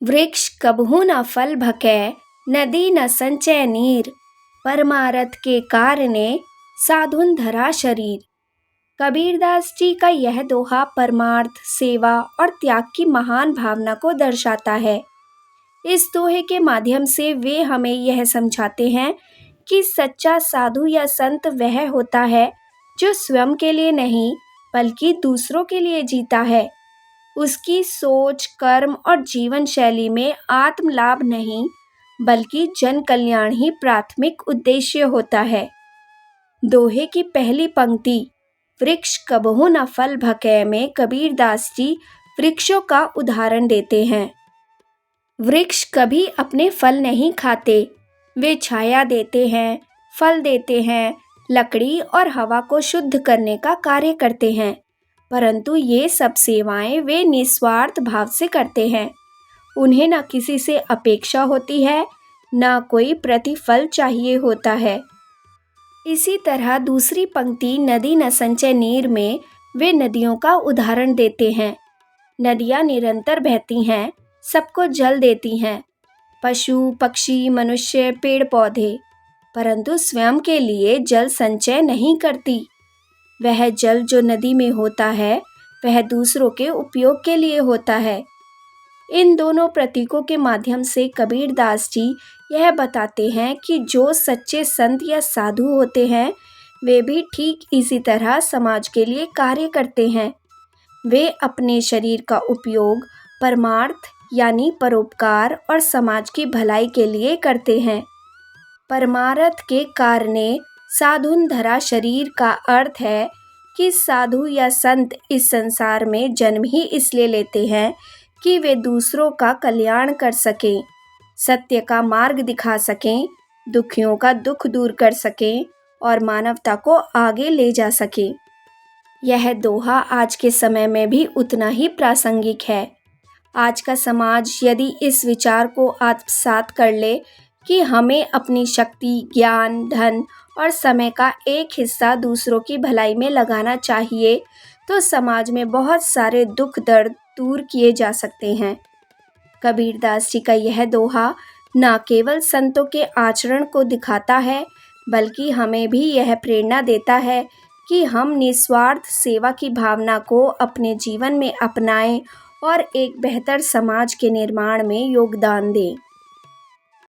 वृक्ष कबहू न फल भकै, नदी न संचय नीर, परमारथ के कारणे साधुन धरा शरीर। कबीरदास जी का यह दोहा परमार्थ, सेवा और त्याग की महान भावना को दर्शाता है। इस दोहे के माध्यम से वे हमें यह समझाते हैं कि सच्चा साधु या संत वह होता है जो स्वयं के लिए नहीं बल्कि दूसरों के लिए जीता है। उसकी सोच, कर्म और जीवन शैली में आत्म लाभ नहीं बल्कि जन कल्याण ही प्राथमिक उद्देश्य होता है। दोहे की पहली पंक्ति वृक्ष कबहू न फल भकै में कबीरदास जी वृक्षों का उदाहरण देते हैं। वृक्ष कभी अपने फल नहीं खाते, वे छाया देते हैं, फल देते हैं, लकड़ी और हवा को शुद्ध करने का कार्य करते हैं, परंतु ये सब सेवाएं वे निस्वार्थ भाव से करते हैं। उन्हें न किसी से अपेक्षा होती है, न कोई प्रतिफल चाहिए होता है। इसी तरह दूसरी पंक्ति नदी न संचय नीर में वे नदियों का उदाहरण देते हैं। नदियाँ निरंतर बहती हैं, सबको जल देती हैं, पशु, पक्षी, मनुष्य, पेड़ पौधे, परंतु स्वयं के लिए जल संचय नहीं करती। वह जल जो नदी में होता है वह दूसरों के उपयोग के लिए होता है। इन दोनों प्रतीकों के माध्यम से कबीरदास जी यह बताते हैं कि जो सच्चे संत या साधु होते हैं वे भी ठीक इसी तरह समाज के लिए कार्य करते हैं। वे अपने शरीर का उपयोग परमार्थ यानी परोपकार और समाज की भलाई के लिए करते हैं। परमार्थ के कारणे साधुन धरा शरीर का अर्थ है कि साधु या संत इस संसार में जन्म ही इसलिए लेते हैं कि वे दूसरों का कल्याण कर सकें, सत्य का मार्ग दिखा सकें, दुखियों का दुख दूर कर सकें और मानवता को आगे ले जा सकें। यह दोहा आज के समय में भी उतना ही प्रासंगिक है। आज का समाज यदि इस विचार को आत्मसात कर ले कि हमें अपनी शक्ति, ज्ञान, धन और समय का एक हिस्सा दूसरों की भलाई में लगाना चाहिए, तो समाज में बहुत सारे दुख दर्द दूर किए जा सकते हैं। कबीरदास जी का यह दोहा न केवल संतों के आचरण को दिखाता है बल्कि हमें भी यह प्रेरणा देता है कि हम निस्वार्थ सेवा की भावना को अपने जीवन में अपनाएं और एक बेहतर समाज के निर्माण में योगदान दें।